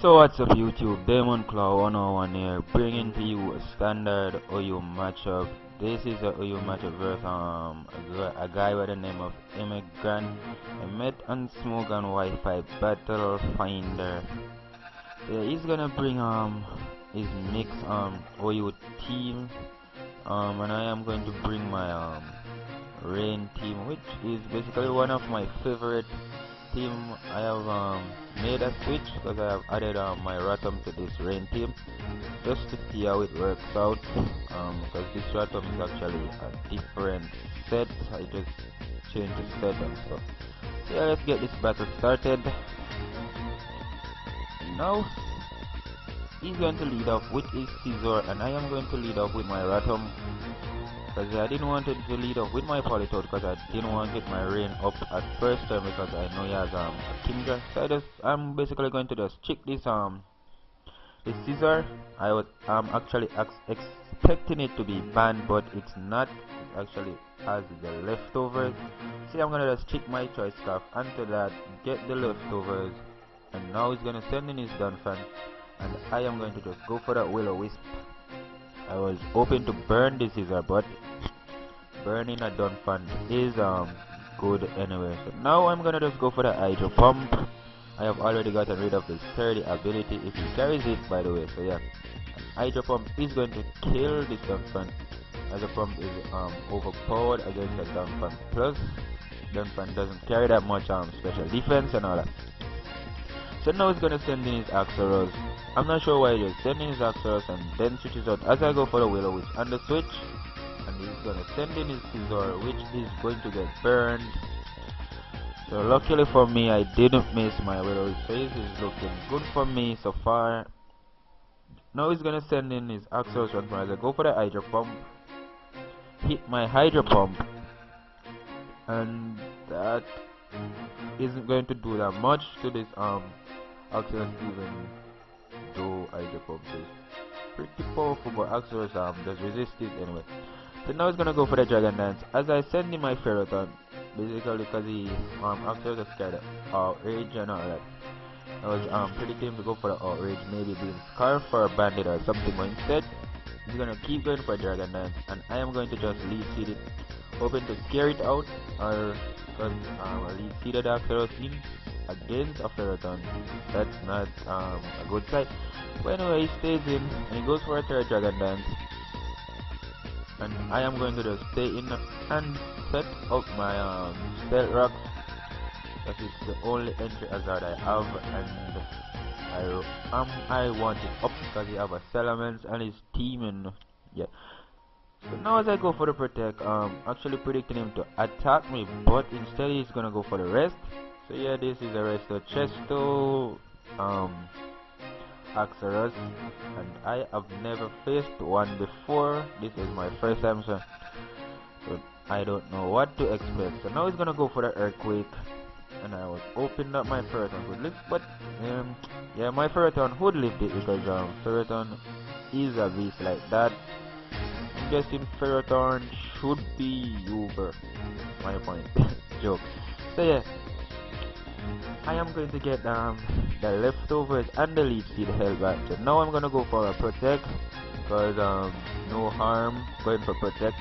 So what's up YouTube, Demon Claw 101 here, bringing to you a standard OU matchup. This is a OU matchup versus a guy by the name of Immigrant. I met on Smoke and Wi-Fi Battle Finder. Yeah, he's gonna bring his mixed OU team, and I am going to bring my Rain team, which is basically one of my favorite team. I have made a switch because I have added my Ratom to this Rain team just to see how it works out, because this Ratom is actually a different set. I just changed the set and stuff. So yeah, let's get this battle started. Now he's going to lead off with his Scissor and I am going to lead off with my Ratom, because I didn't want it to lead off with my politoad because I didn't want to get my Rain up at first turn because I know he has a Kingdra. So I'm basically going to just check this this Scissor. I was actually expecting it to be banned, but it's not. It actually has the leftovers. So I'm gonna just check my choice scarf onto that, get the leftovers, and now he's gonna send in his Dunfan, and I am going to just go for that Will-O-Wisp. I was hoping to burn this Scissor, but burning a Dunfan is good anyway. So now I'm gonna just go for the Hydro Pump. I have already gotten rid of the sturdy ability if he carries it, by the way. So yeah, Hydro Pump is going to kill this Dunfan. Hydro Pump is overpowered against the Dunfan. Plus, Dunfan doesn't carry that much special defense and all that. So now he's gonna send in his Axorus. I'm not sure why he's sending his Axorus and then switches out as I go for the Will-O-Wisp on the switch, and he's gonna send in his Scissor, which is going to get burned. So luckily for me, I didn't miss my Will-O-Wisp, so this is looking good for me so far. Now he's gonna send in his Axorus once more as I go for the Hydro Pump. Hit my Hydro Pump, and that isn't going to do that much to this Axorus, even though Hydro Pump is pretty powerful, but Axorus does resist it anyway. So now he's gonna go for the Dragon Dance as I send in my Ferrothorn, basically because he Axorus is scared of Outrage and all that. I was pretty tempted to go for the Outrage, maybe being Scarf or Bandit or something, but instead he's gonna keep going for Dragon Dance, and I am going to just lead seed it, hoping to scare it out, or because lead seeded Axorus in against a Ferrothorn. That's not a good sight. But anyway, he stays in and he goes for a third Dragon Dance, and I am going to just stay in and set up my Stealth Rocks, because it's the only entry hazard I have, and I want it up because he have a Salamence and his team, and yeah. So now as I go for the Protect, actually predicting him to attack me, but instead he's gonna go for the Rest. So yeah, this is a Resto Chesto Axorus, and I have never faced one before. This is my first time, so I don't know what to expect. So now he's gonna go for the Earthquake, and I was hoping that my Ferrothorn would lift, but yeah, my Ferrothorn would lift it because Ferrothorn is a beast like that. I'm guessing Ferrothorn should be Uber. My point. Joke. So yeah, I am going to get the leftovers and the lead seed held back. So now I'm gonna go for a Protect because no harm going for Protect,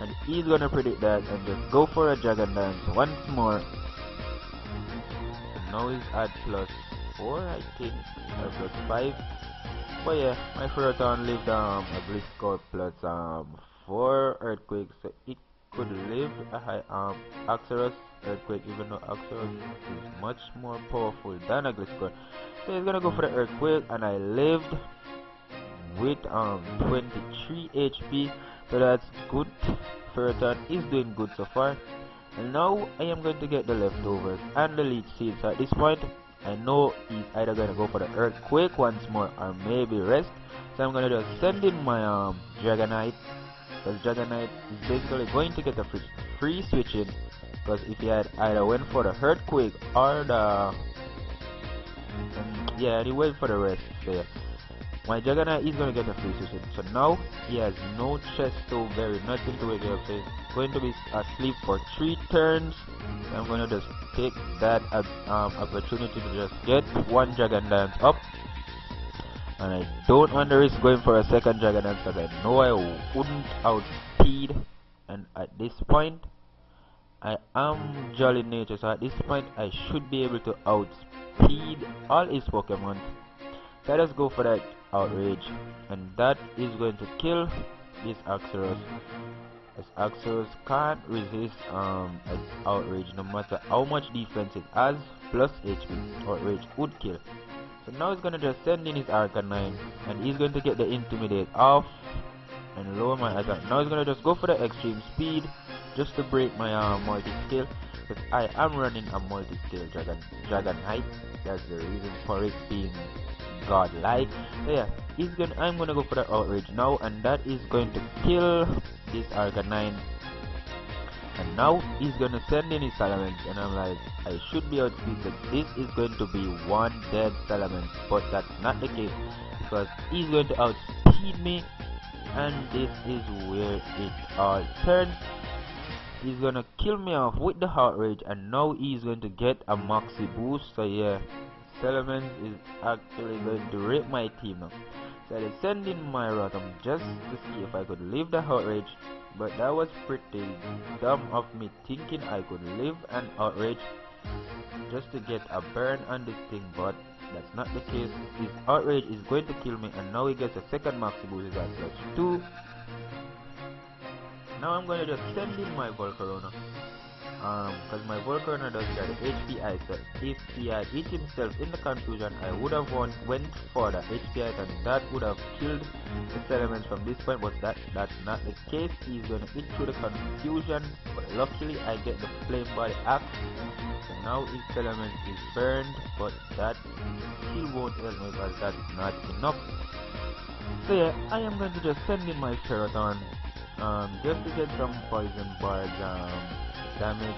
and he's gonna predict that and just go for a Dragon Dance once more. So now he's at +4, I think, or +5. But yeah, my Ferrothorn lived a Gliscor +4 Earthquake, so it could live a high Axorus Earthquake, even though Axorus is much more powerful than a Gliscor. So he's gonna go for the Earthquake, and I lived with 23 HP, so that's good. Ferrothorn is doing good so far, and now I am going to get the leftovers and the lead seed. So at this point, I know he's either gonna go for the Earthquake once more or maybe Rest. So I'm gonna just send in my Dragonite, because Dragonite is basically going to get a free switch in, because if he had either went for the Earthquake or the yeah, he went for the Rest. So yeah, my Dragonite is gonna get a free switch in. So now he has no Chesto Berry, nothing to wake up. So he's going to be asleep for 3 turns. So I'm gonna just take that opportunity to just get one Dragon Dance up and I don't want to risk going for a second dragon dance because I know I wouldn't outspeed, and at this point I am jolly nature, so at this point I should be able to outspeed all his Pokemon. So let us go for that outrage, and that is going to kill this Axeros, as Axeros can't resist outrage no matter how much defense it has plus HP. Outrage would kill. So now he's gonna just send in his Arcanine, and he's going to get the Intimidate off and lower my attack. Now he's gonna just go for the extreme speed just to break my multi-scale, because I am running a multi-scale dragon height. That's the reason for it being godlike. So yeah, I'm gonna go for the outrage now, and that is going to kill this Arcanine. And now he's gonna send in his Salamence, and I'm like, I should be outspeed, but this is going to be one dead Salamence, but that's not the case, because he's going to outspeed me, and this is where it all turns. He's gonna kill me off with the outrage, and now he's going to get a maxi boost. So yeah, Salamence is actually going to rape my team now. So I send in my Rotom just to see if I could leave the outrage, but that was pretty dumb of me thinking I could live an outrage just to get a burn on this thing, but that's not the case. His outrage is going to kill me, and now he gets a second maxi boost. Is at +2. Now I'm going to just send in my Volcarona, because my Volcarona does carry HPI, so if he had hit himself in the confusion, I would have went for the HPI, and that would have killed the Salamence from this point, but that's not the case. He's going to hit through the confusion, but luckily I get the Flame Body Axe, so now his Salamence is burned, but that still won't help me because that's not enough. So yeah, I am going to just send in my Ferrothorn, just to get some poison barbs damage.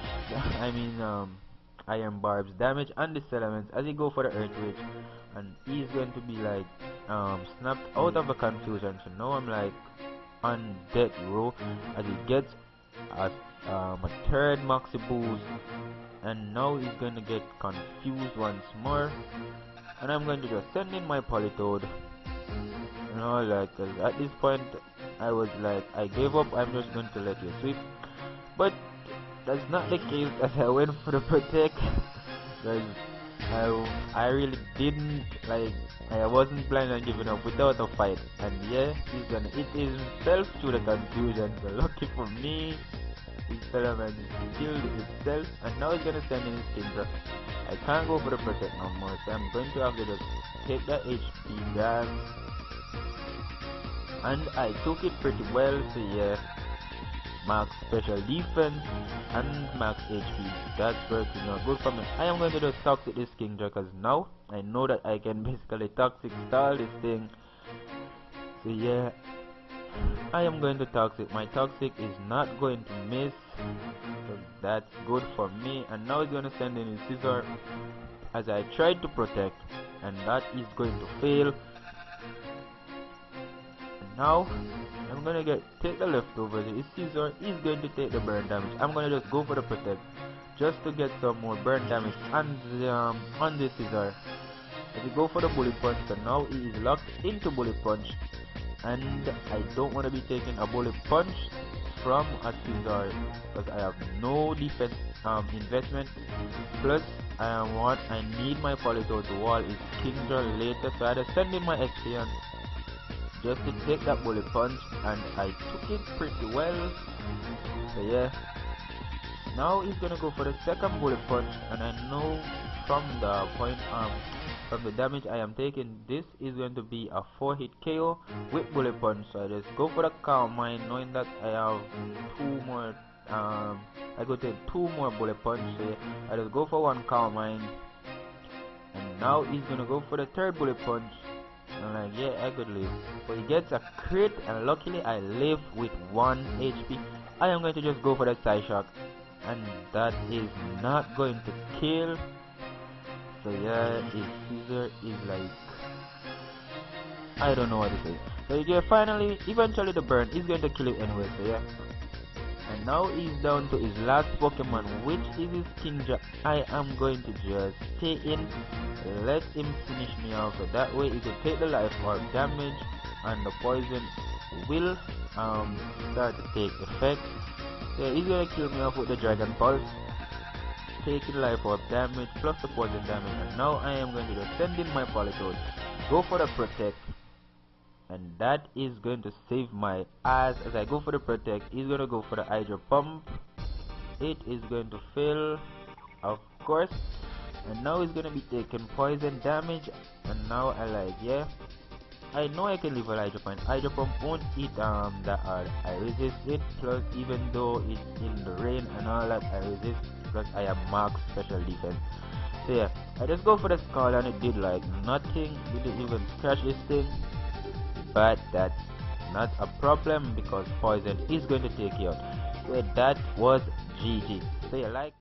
Iron barbs damage on the Salamence as he go for the Earthquake, and he's going to be like snapped out of a confusion. So now I'm like on death row as he gets a third maxi boost, and now he's going to get confused once more, and I'm going to just send in my Politoad. You know, like, 'cause at this point I was like, I gave up, I'm just going to let you sweep, but that's not the case, as I went for the protect, because I really didn't, like, I wasn't planning on giving up without a fight, and yeah, he's gonna hit himself through the confusion. So lucky for me, his Salamence killed itself, and now he's gonna send in his Kingdra. I can't go for the protect no more, so I'm going to have to just take that HP gas, and I took it pretty well. So yeah, max special defense and max HP, that's working out good for me. I am going to just toxic this Kingdra, because now I know that I can basically toxic stall this thing. So yeah, I am going to toxic. My toxic is not going to miss, so that's good for me. And now he's going to send in his Scizor as I tried to protect, and that is going to fail. Now I'm gonna take the leftovers. His Scizor is going to take the burn damage. I'm gonna just go for the protect just to get some more burn damage on the Scizor. If you go for the bullet punch, so now he is locked into bullet punch, and I don't want to be taking a bullet punch from a Scizor because I have no defense investment. Plus I need my Politoad to wall his Kingdra later, so I had to send in my XP just to take that bullet punch, and I took it pretty well. So yeah, now he's gonna go for the second bullet punch, and I know from the point from the damage I am taking, this is going to be a 4-hit KO with bullet punch. So I just go for the Calm Mind, knowing that I have two more I go take two more bullet punch. So yeah, I just go for one Calm Mind, and now he's gonna go for the third bullet punch. I'm like, yeah, I could live, but he gets a crit, and luckily I live with 1 HP. I am going to just go for the Psy Shock, and that is not going to kill. So yeah, his Scizor is like, I don't know what to say. So yeah, eventually the burn is going to kill it anyway. So yeah, And now he's down to his last Pokemon, which is his Kinja. I am going to just stay in, let him finish me off, so that way he could take the life orb damage and the poison will start to take effect. So he's gonna kill me off with the Dragon Pulse, taking life orb damage plus the poison damage, and now I am going to just send in my Politoad, go for the Protect, and that is going to save my ass. As I go for the Protect, he's going to go for the Hydro Pump. It is going to fail, of course, and now he's going to be taking poison damage. And now yeah, I know I can leave a Hydro Pump. Hydro Pump won't eat that hard. I resist it, plus even though it's in the rain and all that, I resist because I am max special defense. So yeah, I just go for the Skull and it did like nothing. Didn't even scratch this thing. But that's not a problem because poison is going to take you out. So that was GG. So yeah, like